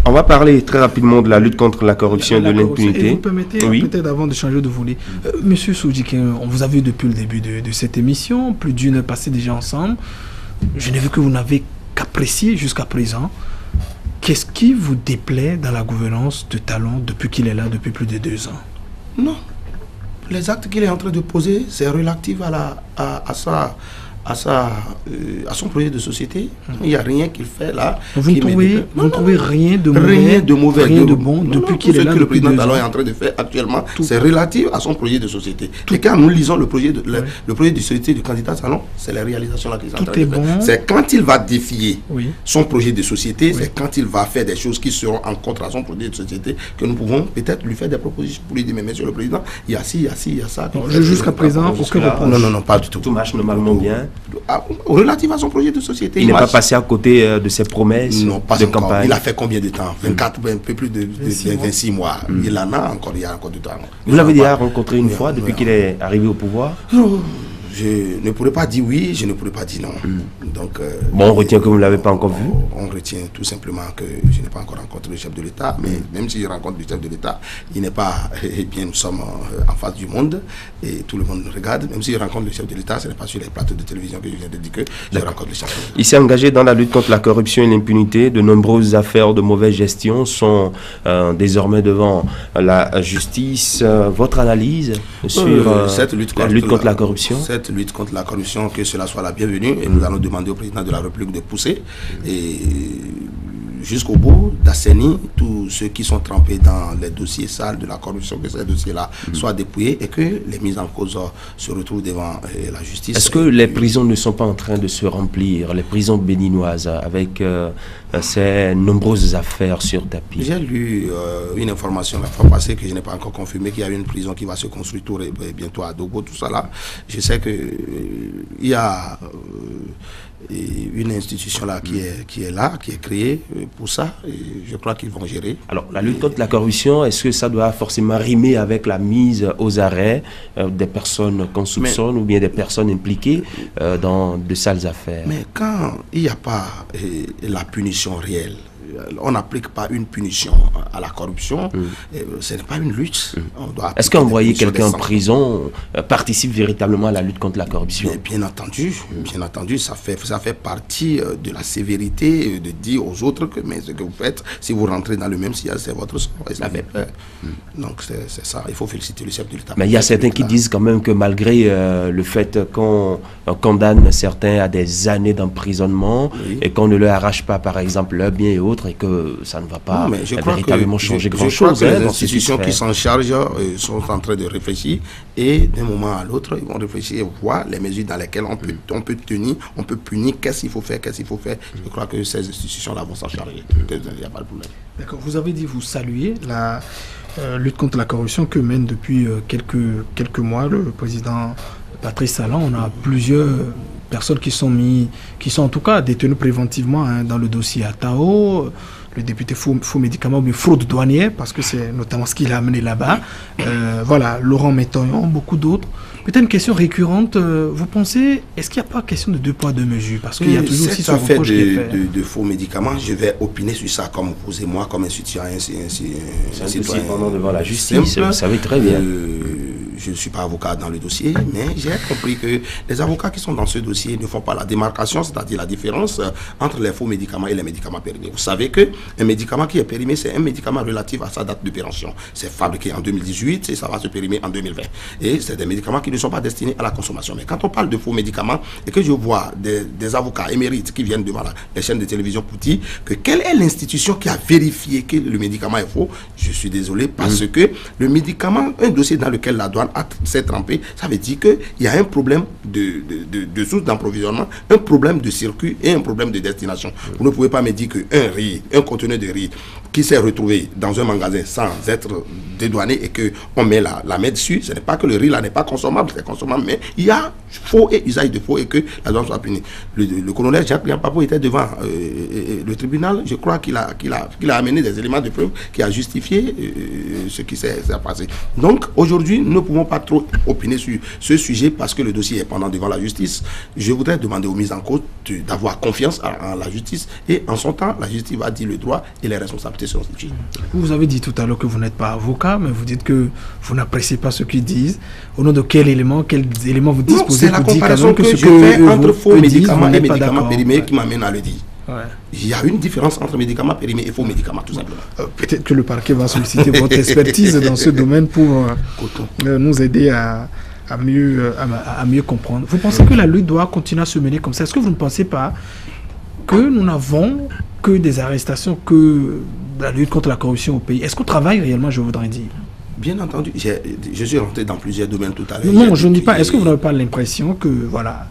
On va parler très rapidement de la lutte contre la corruption et de l'impunité. Vous permettez, peut-être avant de changer de volet, Monsieur Soudjik, on vous a vu depuis le début de cette émission, plus d'une heure passée déjà ensemble. Je n'ai vu que vous n'avez qu'apprécié jusqu'à présent. Qu'est-ce qui vous déplaît dans la gouvernance de Talon depuis qu'il est là depuis plus de 2 ans? Non. Les actes qu'il est en train de poser, c'est relatif à son projet de société. Il n'y a rien qu'il fait là. Vous ne trouvez rien de mauvais, rien de bon depuis qu'il est là. Ce que le président Talon est en train de faire actuellement, c'est relatif à son projet de société. Et quand nous lisons le projet de société du candidat Talon, c'est les réalisations là qu'il est en train de faire. C'est quand il va défier son projet de société, c'est quand il va faire des choses qui seront en contre à son projet de société que nous pouvons peut-être lui faire des propositions pour lui dire, mais monsieur le président, il y a ci, il y a ci, il y a ça. Jusqu'à présent, non, pas du tout. Tout marche normalement bien. Relatif à son projet de société. Il n'est pas passé à côté de ses promesses de campagne. Il a fait combien de temps? 24, un peu plus de 26 mois. Il en a encore, il y a encore du temps. Vous l'avez déjà rencontré une fois depuis qu'il est arrivé au pouvoir? Je ne pourrais pas dire oui, je ne pourrais pas dire non. Donc, on retient que vous ne l'avez pas encore vu? On retient tout simplement que je n'ai pas encore rencontré le chef de l'État, mais même si je rencontre le chef de l'État, il n'est pas... Eh bien, nous sommes en face du monde et tout le monde nous regarde. Même si je rencontre le chef de l'État, ce n'est pas sur les plateaux de télévision que je viens de dire que je rencontre le chef de l'État. Il s'est engagé dans la lutte contre la corruption et l'impunité. De nombreuses affaires de mauvaise gestion sont désormais devant la justice. Votre analyse sur cette lutte la lutte contre la corruption? Cette lutte contre la corruption, que cela soit la bienvenue, et nous allons demander au président de la République de pousser et jusqu'au bout, d'assainir tous ceux qui sont trempés dans les dossiers sales de la corruption, que ces dossiers-là soient dépouillés et que les mises en cause se retrouvent devant la justice. Est-ce que les prisons ne sont pas en train de se remplir, les prisons béninoises, avec ces nombreuses affaires sur tapis? J'ai lu une information la fois passée que je n'ai pas encore confirmée, qu'il y a une prison qui va se construire bientôt à Dogo, tout ça là. Je sais que il y a une institution là qui est là, qui est créée pour ça, et je crois qu'ils vont gérer. Alors, la lutte contre la corruption, est-ce que ça doit forcément rimer avec la mise aux arrêts des personnes qu'on soupçonne ou bien des personnes impliquées dans de sales affaires? Mais quand il n'y a pas la punition réelle, on n'applique pas une punition à la corruption, ce n'est pas une lutte. Est-ce qu'envoyer quelqu'un en prison participe véritablement à la lutte contre la corruption? Bien entendu, ça fait partie de la sévérité de dire aux autres que mais ce que vous faites, si vous rentrez dans le même sillage, c'est votre sort. Et ça fait peur. Donc c'est ça, il faut féliciter le chef de l'État. Mais il y a certains qui disent quand même que malgré le fait qu'on condamne certains à des années d'emprisonnement et qu'on ne leur arrache pas par exemple leurs biens et autres, et que ça ne va pas véritablement changer grand-chose. Les institutions qui s'en chargent sont en train de réfléchir, et d'un moment à l'autre, ils vont réfléchir et voir les mesures dans lesquelles on peut tenir, on peut punir, qu'est-ce qu'il faut faire. Je crois que ces institutions-là vont s'en charger. Il n'y a pas de problème. D'accord. Vous avez dit, vous saluez la lutte contre la corruption que mène depuis quelques mois le président Patrice Talon. On a plusieurs personnes qui sont en tout cas détenues préventivement dans le dossier Atao, le député faux médicaments, mais fraude douanière, parce que c'est notamment ce qu'il a amené là-bas. Voilà, Laurent Métoyon, beaucoup d'autres. Peut-être une question récurrente, vous pensez, est-ce qu'il n'y a pas question de 2 poids 2 mesures? Parce qu'il y a toujours aussi ce reproche qui est fait. De faux médicaments, je vais opiner sur ça comme vous et moi, comme un citoyen. C'est un dossier pendant devant la justice, vous savez très bien. Je ne suis pas avocat dans le dossier, mais j'ai compris que les avocats qui sont dans ce dossier ne font pas la démarcation, c'est-à-dire la différence entre les faux médicaments et les médicaments périmés. Vous savez qu'un médicament qui est périmé, c'est un médicament relatif à sa date de péremption. C'est fabriqué en 2018 et ça va se périmer en 2020. Et c'est des médicaments qui ne sont pas destinés à la consommation. Mais quand on parle de faux médicaments et que je vois des avocats émérites qui viennent devant les chaînes de télévision pour dire que quelle est l'institution qui a vérifié que le médicament est faux, je suis désolé parce que le médicament, un dossier dans lequel la douane s'est trempée, ça veut dire qu'il y a un problème de source d'approvisionnement, un problème de circuit et un problème de destination. Vous ne pouvez pas me dire qu'un conteneur de riz qui s'est retrouvé dans un magasin sans être dédouané et qu'on met la main dessus, ce n'est pas que le riz là n'est pas consommable, c'est consommable, mais il y a faux et usage de faux et que la douane soit punie. Le colonel Jacques-Lian Papou était devant le tribunal, je crois qu'il a amené des éléments de preuve qui a justifié ce qui s'est passé. Donc aujourd'hui, nous ne pouvons pas trop opiner sur ce sujet parce que le dossier est pendant devant la justice. Je voudrais demander aux mises en cause d'avoir confiance en la justice et en son temps, la justice va dire le droit et les responsabilités seront situées. Vous avez dit tout à l'heure que vous n'êtes pas avocat, mais vous dites que vous n'appréciez pas ce qu'ils disent. Au nom de quels éléments vous disposez pour dire que ce que je fais entre faux médicaments et médicaments périmés qui m'amène à le dire. Ouais. Il y a une différence entre médicaments périmés et faux médicaments, tout simplement. Peut-être que le parquet va solliciter votre expertise dans ce domaine pour nous aider à mieux comprendre. Vous pensez que la lutte doit continuer à se mener comme ça? Est-ce que vous ne pensez pas que nous n'avons que des arrestations, que la lutte contre la corruption au pays? Est-ce qu'on travaille réellement, je voudrais dire? Bien entendu. Je suis rentré dans plusieurs domaines tout à l'heure. Non, je ne dis pas. Est-ce que vous n'avez pas l'impression que, voilà,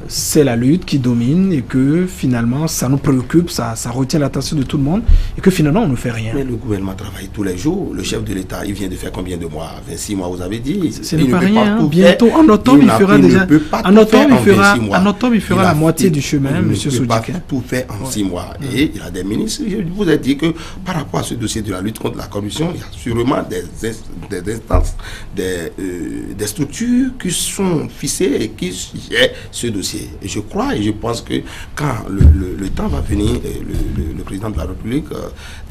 c'est la lutte qui domine et que finalement ça nous préoccupe, ça retient l'attention de tout le monde et que finalement on ne fait rien? Mais le gouvernement travaille tous les jours. Le chef de l'État, il vient de faire combien de mois? 26 mois, vous avez dit. Ce n'est pas rien. Bientôt, en octobre, il fera déjà. En octobre, il fera la moitié du chemin, M. Soudjiké. Il ne peut pas tout faire en 6 mois. Et il a des ministres. Je vous ai dit que par rapport à ce dossier de la lutte contre la corruption, il y a sûrement des instances, des structures qui sont fixées et qui gèrent ce dossier. Et je crois et je pense que quand le temps va venir, le président de la République,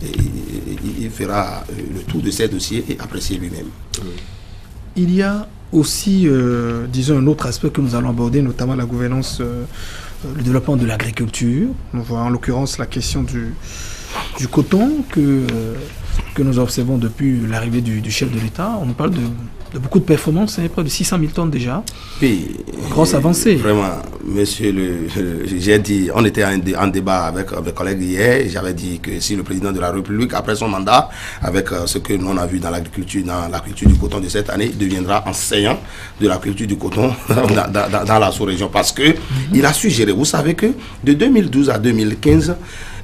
il fera le tour de ces dossiers et apprécier lui-même. Il y a aussi, disons, un autre aspect que nous allons aborder, notamment la gouvernance, le développement de l'agriculture. On voit en l'occurrence la question du coton que nous observons depuis l'arrivée du chef de l'État. On nous parle de beaucoup de performances, près de 600 000 tonnes déjà. Oui, grosse avancée. Vraiment, monsieur, j'ai dit, on était en débat avec mes collègues hier, et j'avais dit que si le président de la République, après son mandat, avec ce que nous on a vu dans l'agriculture, dans la culture du coton de cette année, deviendra enseignant de la culture du coton dans la sous-région, parce que il a su gérer. Vous savez que de 2012 à 2015,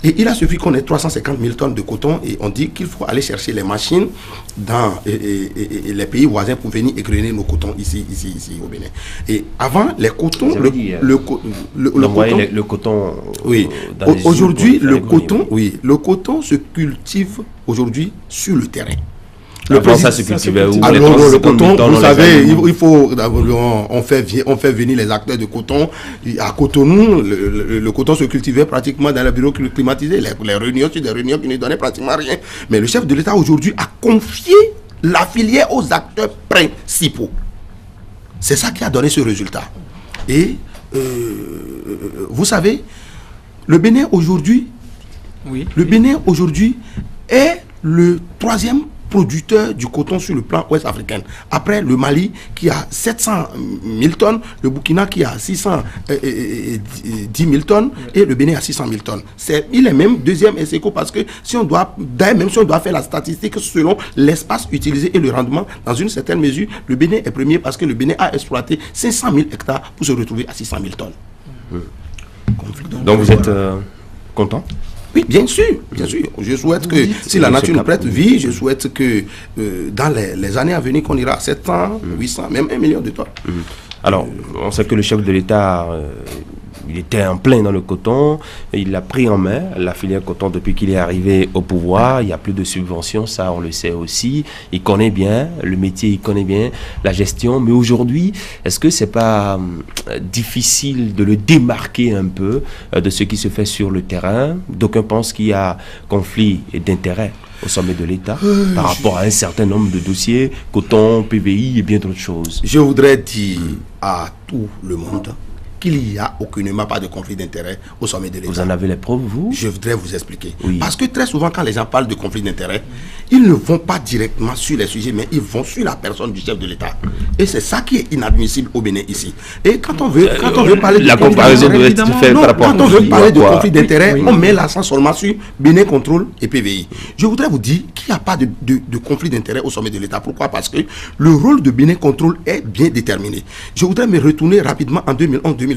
et il a suffi qu'on ait 350 000 tonnes de coton et on dit qu'il faut aller chercher les machines dans les pays voisins pour venir égrainer nos cotons ici au Bénin. Et avant, les cotons... Le coton... Oui. Aujourd'hui, le coton se cultive aujourd'hui sur le terrain. Avant ça se cultivait où? Alors, le coton, vous savez, il faut, on fait venir les acteurs de coton. À Cotonou, le coton se cultivait pratiquement dans les bureaux climatisés. Les réunions, c'est des réunions qui ne donnaient pratiquement rien. Mais le chef de l'État aujourd'hui a confié la filière aux acteurs principaux. C'est ça qui a donné ce résultat. Et vous savez, le Bénin aujourd'hui, est le 3e producteur du coton sur le plan ouest africain. Après le Mali qui a 700 000 tonnes, le Burkina qui a 610 000 tonnes et le Bénin a 600 000 tonnes. Il est même 2e ex-aequo parce que si on doit faire la statistique selon l'espace utilisé et le rendement, dans une certaine mesure, le Bénin est premier parce que le Bénin a exploité 500 000 hectares pour se retrouver à 600 000 tonnes. Donc vous êtes content? Oui, bien sûr, bien sûr. Je souhaite que, si la nature nous prête vie, je souhaite que dans les années à venir, qu'on ira à 700, 800, même 1 million de tonnes. Alors, on sait que le chef de l'État, il était en plein dans le coton, il a pris en main la filière coton depuis qu'il est arrivé au pouvoir. Il n'y a plus de subventions, ça on le sait aussi. Il connaît bien le métier, il connaît bien la gestion. Mais aujourd'hui, est-ce que c'est pas difficile de le démarquer un peu de ce qui se fait sur le terrain? D'aucuns pensent qu'il y a conflit d'intérêts au sommet de l'État par rapport à un certain nombre de dossiers, coton, PVI et bien d'autres choses. Je voudrais dire à tout le monde qu'il n'y a aucunement pas de conflit d'intérêt au sommet de l'État. Vous en avez les preuves, vous? Je voudrais vous expliquer. Oui. Parce que très souvent, quand les gens parlent de conflit d'intérêt, ils ne vont pas directement sur les sujets, mais ils vont sur la personne du chef de l'État. Et c'est ça qui est inadmissible au Bénin ici. Et quand on veut parler de la comparaison doit être faite par rapport quand on veut parler de conflit d'intérêt, on met l'accent seulement sur Bénin Contrôle et PVI. Je voudrais vous dire qu'il n'y a pas de conflit d'intérêt au sommet de l'État. Pourquoi? Parce que le rôle de Bénin Contrôle est bien déterminé. Je voudrais me retourner rapidement en 2011-2012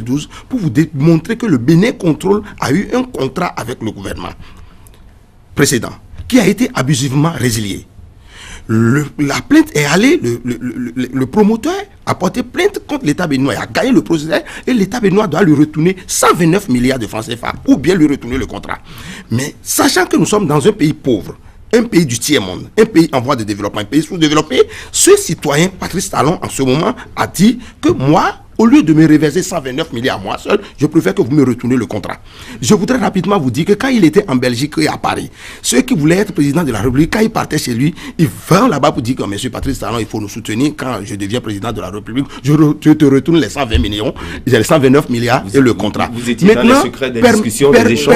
pour vous démontrer que le Bénin Contrôle a eu un contrat avec le gouvernement précédent qui a été abusivement résilié. La plainte est allée, le promoteur a porté plainte contre l'État béninois, il a gagné le procès et l'État béninois doit lui retourner 129 milliards de francs CFA ou bien lui retourner le contrat. Mais sachant que nous sommes dans un pays pauvre, un pays du tiers-monde, un pays en voie de développement, un pays sous-développé, ce citoyen, Patrice Talon, en ce moment, a dit que moi, au lieu de me reverser 129 milliards moi seul, je préfère que vous me retournez le contrat. Je voudrais rapidement vous dire que quand il était en Belgique et à Paris, ceux qui voulaient être président de la République, quand il partait chez lui, ils vont là-bas pour dire que monsieur Patrice Talon, il faut nous soutenir. Quand je deviens président de la République, je te retourne les 120 millions, les 129 milliards et le contrat. Vous étiez dans les secrets des discussions, des échanges.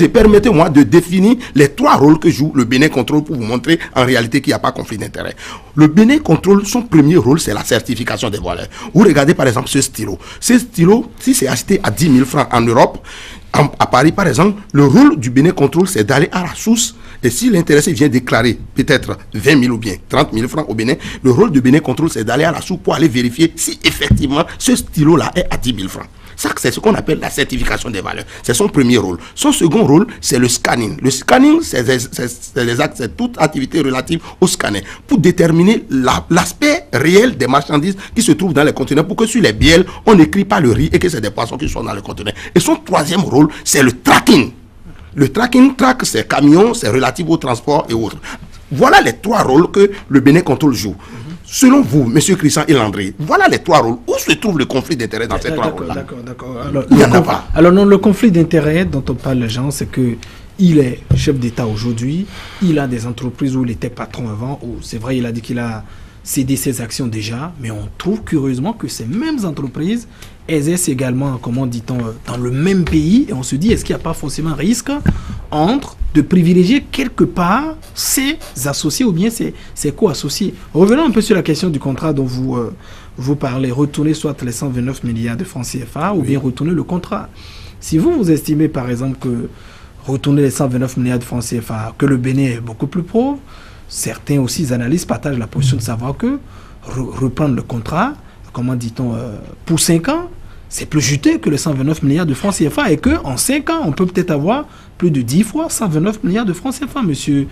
Permettez-moi de définir les 3 rôles que joue le Bénin Contrôle pour vous montrer en réalité qu'il n'y a pas conflit d'intérêt. Le Bénin Contrôle, son premier rôle, c'est la certification des valeurs. Vous regardez par exemple ce stylo. Ce stylo, si c'est acheté à 10 000 francs en Europe, à Paris par exemple, le rôle du Bénin Contrôle, c'est d'aller à la source. Et si l'intéressé vient déclarer peut-être 20 000 ou bien 30 000 francs au Bénin, le rôle du Bénin Contrôle, c'est d'aller à la source pour aller vérifier si effectivement ce stylo-là est à 10 000 francs. Ça, c'est ce qu'on appelle la certification des valeurs. C'est son premier rôle. Son second rôle, c'est le scanning. Le scanning, c'est toute activité relative au scanner pour déterminer l'aspect réel des marchandises qui se trouvent dans les conteneurs pour que sur les bielles, on n'écrit pas le riz et que c'est des poissons qui sont dans les conteneurs. Et son troisième rôle, c'est le tracking. Le tracking traque ses camions, c'est relatif au transport et autres. Voilà les 3 rôles que le Bénin Contrôle joue. Selon vous, M. Christian et Landry, voilà les 3 rôles. Où se trouve le conflit d'intérêt dans ces 3 rôles-là? D'accord. Alors, il n'y en a pas. Alors non, le conflit d'intérêt dont on parle, les gens, c'est que il est chef d'État aujourd'hui, il a des entreprises où il était patron avant, où c'est vrai, il a dit qu'il a cédé ses actions déjà, mais on trouve curieusement que ces mêmes entreprises exercent également, comment dit-on, dans le même pays, et on se dit, est-ce qu'il n'y a pas forcément un risque entre de privilégier quelque part ses associés ou bien ses co-associés? Revenons un peu sur la question du contrat dont vous parlez, retourner soit les 129 milliards de francs CFA ou bien retourner le contrat. Si vous estimez par exemple que retourner les 129 milliards de francs CFA, que le Bénin est beaucoup plus pauvre, certains aussi analystes partagent la position de savoir que reprendre le contrat, comment dit-on, pour 5 ans, c'est plus juteux que les 129 milliards de francs CFA et qu'en 5 ans, on peut peut-être avoir plus de 10 fois 129 milliards de francs CFA, monsieur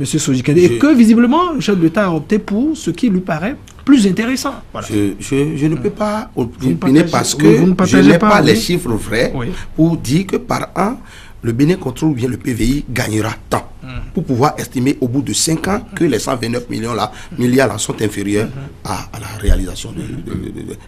Sojikende. Et que visiblement, le chef de l'État a opté pour ce qui lui paraît plus intéressant. Voilà. Je ne peux pas opiner parce que je n'ai pas les chiffres vrais pour dire que par an, le Bénin Contrôle ou bien le PVI gagnera tant. pour pouvoir estimer au bout de 5 ans que les 129 milliards là sont inférieurs à la réalisation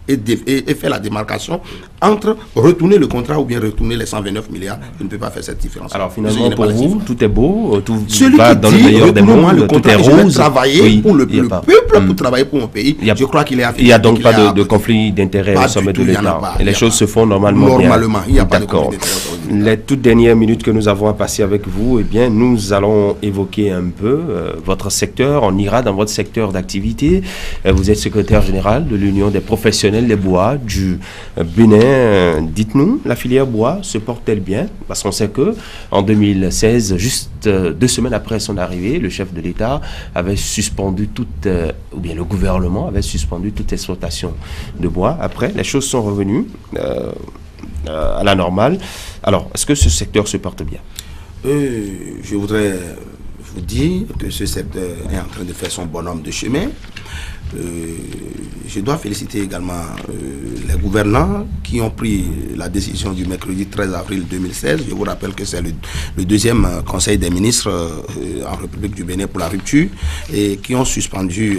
et faire la démarcation entre retourner le contrat ou bien retourner les 129 milliards. Je ne peux pas faire cette différence. Alors finalement, pour vous, tout est beau, tout celui va qui dans le meilleur des mondes, tout est rose. Travailler pour le peuple, pour travailler pour mon pays. Je crois qu'il est il n'y a donc pas de conflit d'intérêt au sommet de l'État. Et les choses se font normalement bien. Il n'y a pas de conflit d'intérêt. Les toutes dernières minutes que nous avons à passer avec vous, eh bien, nous allons évoquer un peu votre secteur. On ira dans votre secteur d'activité. Vous êtes secrétaire général de l'Union des professionnels des bois du Bénin. Dites-nous, la filière bois se porte-t-elle bien? Parce qu'on sait que en 2016, juste 2 semaines après son arrivée, le chef de l'État avait suspendu ou bien le gouvernement avait suspendu toute exploitation de bois. Après, les choses sont revenues à la normale. Alors, est-ce que ce secteur se porte bien? Je voudrais vous dire que ce secteur est en train de faire son bonhomme de chemin. Je dois féliciter également les gouvernants qui ont pris la décision du mercredi 13 avril 2016. Je vous rappelle que c'est le deuxième conseil des ministres en République du Bénin pour la rupture et qui ont suspendu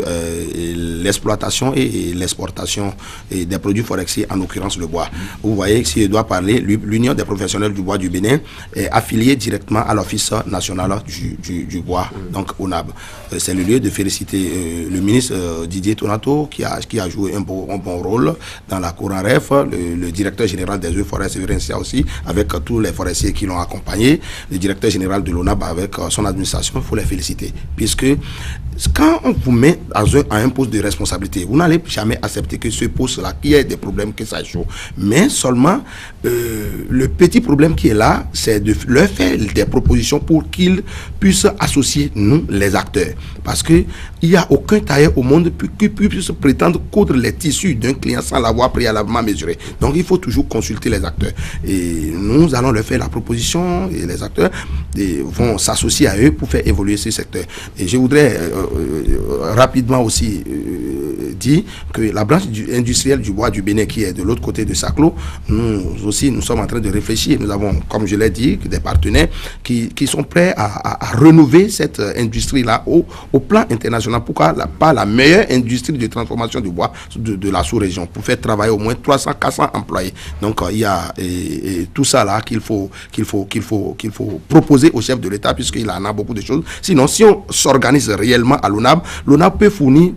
l'exploitation et l'exportation des produits forestiers, en l'occurrence le bois. Vous voyez, si je dois parler, l'Union des professionnels du bois du Bénin est affiliée directement à l'Office national du bois, donc ONAB. C'est le lieu de féliciter le ministre Didier Tonato qui a joué un bon rôle dans la cour en ref, le directeur général des eaux forêts Séverin Sia aussi, avec tous les forestiers qui l'ont accompagné, le directeur général de l'ONAB avec son administration. Il faut les féliciter, puisque quand on vous met à un poste de responsabilité, vous n'allez jamais accepter que ce poste-là, qu'il y ait des problèmes, que ça échoue. Mais seulement, le petit problème qui est là, c'est de leur faire des propositions pour qu'ils puissent associer nous, les acteurs. Parce qu'il n'y a aucun tailleur au monde qui puisse prétendre coudre les tissus d'un client sans l'avoir préalablement mesuré. Donc, il faut toujours consulter les acteurs. Et nous allons leur faire la proposition et les acteurs vont s'associer à eux pour faire évoluer ce secteur. Et je voudrais rapidement aussi dire que la branche industrielle du bois du Bénin qui est de l'autre côté de Saclo, nous sommes en train de réfléchir. Nous avons, comme je l'ai dit, des partenaires qui sont prêts à renouveler cette industrie-là au plan international. Pourquoi pas la meilleure industrie de transformation du bois de la sous-région pour faire travailler au moins 300-400 employés. Donc il y a tout ça là qu'il faut proposer au chef de l'État, puisqu'il en a beaucoup de choses. Sinon, si on s'organise réellement à l'ONAB peut fournir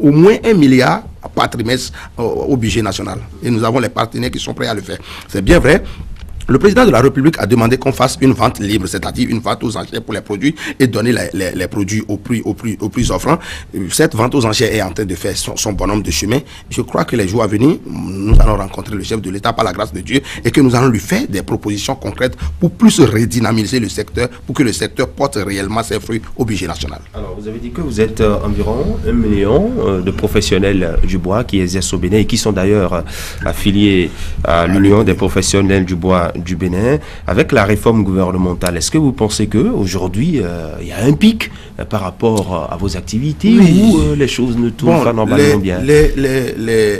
au moins 1 milliard par trimestre au budget national. Et nous avons les partenaires qui sont prêts à le faire. C'est bien vrai. Le président de la République a demandé qu'on fasse une vente libre, c'est-à-dire une vente aux enchères pour les produits et donner les produits au prix offrant. Cette vente aux enchères est en train de faire son bonhomme de chemin. Je crois que les jours à venir, nous allons rencontrer le chef de l'État par la grâce de Dieu et que nous allons lui faire des propositions concrètes pour plus redynamiser le secteur, pour que le secteur porte réellement ses fruits au budget national. Alors, vous avez dit que vous êtes environ 1 million de professionnels du bois qui exercent au Bénin et qui sont d'ailleurs affiliés à l'Union des professionnels du bois du Bénin. Avec la réforme gouvernementale, est-ce que vous pensez qu'aujourd'hui, il y a un pic par rapport à vos activités ou les choses ne tournent pas normalement bien?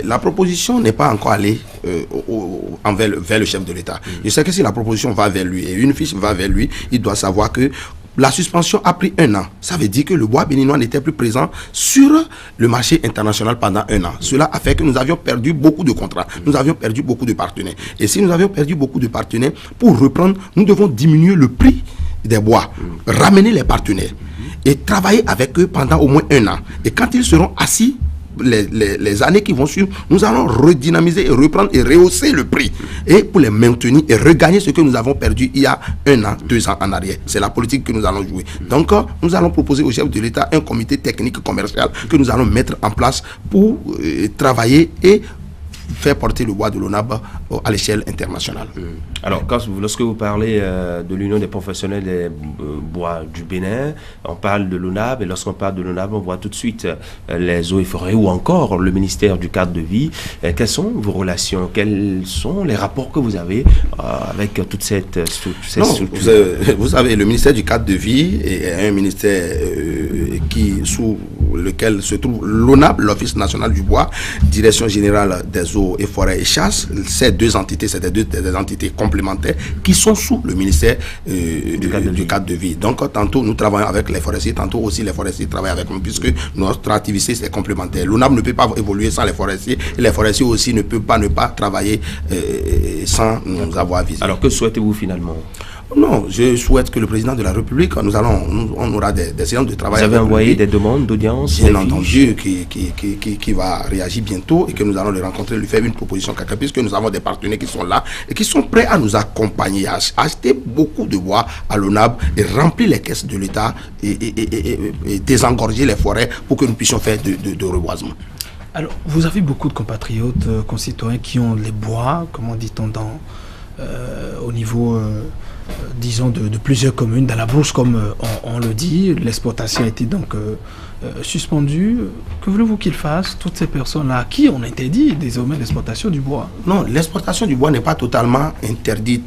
La proposition n'est pas encore allée vers le chef de l'État. Je sais que si la proposition va vers lui et une fiche va vers lui, il doit savoir que la suspension a pris 1 an. Ça veut dire que le bois béninois n'était plus présent sur le marché international pendant 1 an. Cela a fait que nous avions perdu beaucoup de contrats. Nous avions perdu beaucoup de partenaires. Et si nous avions perdu beaucoup de partenaires, pour reprendre, nous devons diminuer le prix des bois, ramener les partenaires et travailler avec eux pendant au moins 1 an. Et quand ils seront assis, les années qui vont suivre, nous allons redynamiser et reprendre et rehausser le prix et pour les maintenir et regagner ce que nous avons perdu il y a 1 an, 2 ans en arrière. C'est la politique que nous allons jouer. Donc nous allons proposer au chef de l'État un comité technique commercial que nous allons mettre en place pour travailler et faire porter le bois de l'ONAB à l'échelle internationale. Alors, lorsque vous parlez de l'Union des professionnels des bois du Bénin, on parle de l'ONAB, et lorsqu'on parle de l'ONAB, on voit tout de suite les eaux et forêts ou encore le ministère du cadre de vie. Quelles sont vos relations? Quels sont les rapports que vous avez avec toute cette structure? Vous savez, le ministère du cadre de vie est un ministère qui, sous lequel se trouve l'ONAB, l'Office national du bois, Direction générale des eaux et forêts et chasse. Ces deux entités, c'est des entités complémentaires qui sont sous le ministère du cadre de vie. Donc, tantôt, nous travaillons avec les forestiers, tantôt aussi les forestiers travaillent avec nous, puisque notre activité, c'est complémentaire. L'ONAB ne peut pas évoluer sans les forestiers, et les forestiers aussi ne peuvent pas ne pas travailler sans nous avoir visé. Alors, que souhaitez-vous finalement? Non, je souhaite que le président de la République, on aura des séances de travail. Vous avez envoyé des demandes d'audience? Bien entendu, qui va réagir bientôt et que nous allons le rencontrer, lui faire une proposition quelqu'un, puisque nous avons des partenaires qui sont là et qui sont prêts à nous accompagner, à acheter beaucoup de bois à l'ONAB et remplir les caisses de l'État et désengorger les forêts pour que nous puissions faire de reboisement. Alors, vous avez beaucoup de compatriotes, concitoyens qui ont les bois, comment dit-on, au niveau, disons, de plusieurs communes, dans la brousse, comme on le dit. L'exportation a été donc suspendue. Que voulez-vous qu'ils fassent, toutes ces personnes-là, à qui on interdit désormais l'exportation du bois? Non, l'exportation du bois n'est pas totalement interdite.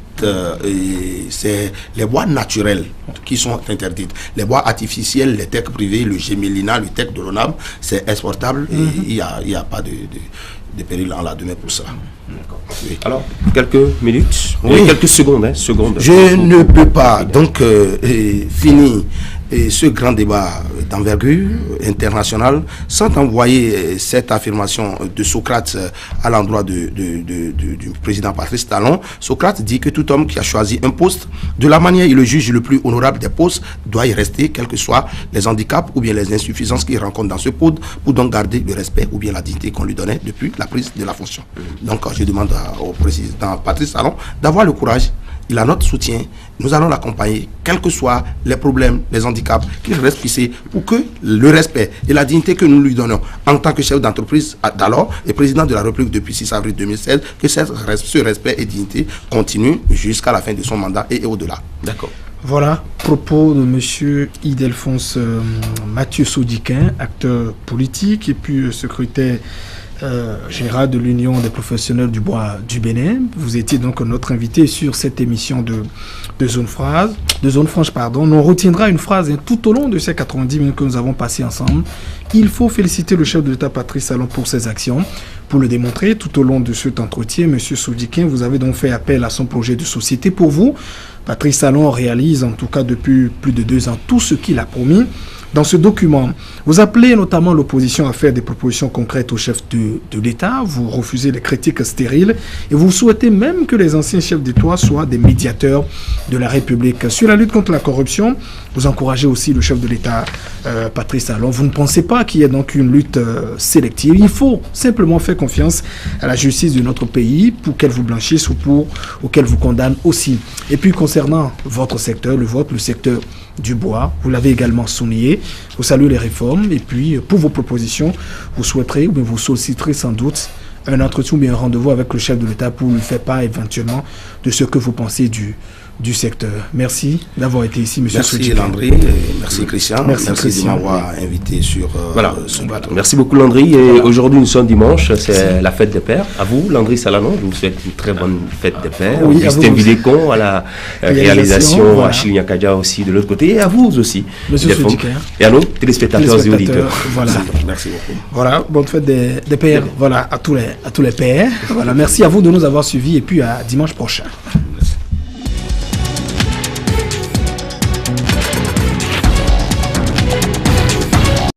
C'est les bois naturels qui sont interdites. Les bois artificiels, les techs privés, le gémélina, le tech de l'ONAB, c'est exportable et il n'y a pas de péril en la demeure pour ça. Oui. Alors, quelques minutes, quelques secondes. Je ne peux pas donc finir ce grand débat d'envergure internationale sans envoyer cette affirmation de Socrate à l'endroit du président Patrice Talon. Socrate dit que tout homme qui a choisi un poste, de la manière il le juge le plus honorable des postes, doit y rester, quels que soient les handicaps ou bien les insuffisances qu'il rencontre dans ce poste, pour donc garder le respect ou bien la dignité qu'on lui donnait depuis la prise de la fonction. Donc je demande au président Patrice Talon d'avoir le courage. Il a notre soutien, nous allons l'accompagner, quels que soient les problèmes, les handicaps, qu'il reste ici pour que le respect et la dignité que nous lui donnons en tant que chef d'entreprise d'alors et président de la République depuis 6 avril 2016, que ce respect et dignité continuent jusqu'à la fin de son mandat et au-delà. D'accord. Voilà, propos de M. Ildefonse Mathieu Sodiquin, acteur politique et puis secrétaire général de l'Union des professionnels du bois du Bénin. Vous étiez donc notre invité sur cette émission de Zone Franche. On retiendra une phrase tout au long de ces 90 minutes que nous avons passées ensemble. Il faut féliciter le chef de l'État Patrice Talon pour ses actions. Pour le démontrer, tout au long de cet entretien, M. Sodiquin, vous avez donc fait appel à son projet de société. Pour vous, Patrice Talon réalise en tout cas depuis plus de 2 ans tout ce qu'il a promis. Dans ce document, vous appelez notamment l'opposition à faire des propositions concrètes au chef de l'État, vous refusez les critiques stériles et vous souhaitez même que les anciens chefs d'État soient des médiateurs de la République. Sur la lutte contre la corruption, vous encouragez aussi le chef de l'État, Patrice Talon. Vous ne pensez pas qu'il y ait donc une lutte sélective. Il faut simplement faire confiance à la justice de notre pays pour qu'elle vous blanchisse ou qu'elle vous condamne aussi. Et puis concernant votre secteur, le vôtre, le secteur du bois, vous l'avez également souligné, vous saluez les réformes et puis pour vos propositions, vous souhaiterez ou bien vous solliciterez sans doute un entretien ou bien un rendez-vous avec le chef de l'État pour lui faire part éventuellement de ce que vous pensez du secteur. Merci d'avoir été ici, M. Merci Landry, merci Christian, merci de m'avoir invité sur ce plateau. Merci beaucoup Landry. Et aujourd'hui nous sommes dimanche, c'est la fête des pères. À vous Landry Salanon, je vous souhaite une très bonne fête des pères. Oui, Christian Vidécon à la réalisation, à Achille Nyakadia aussi de l'autre côté, et à vous aussi. Monsieur Sodiquin. Et à nos téléspectateurs et auditeurs. Voilà. Merci beaucoup. Voilà, bonne fête des pères. Voilà, à tous les pères. Voilà, merci à vous de nous avoir suivis et puis à dimanche prochain.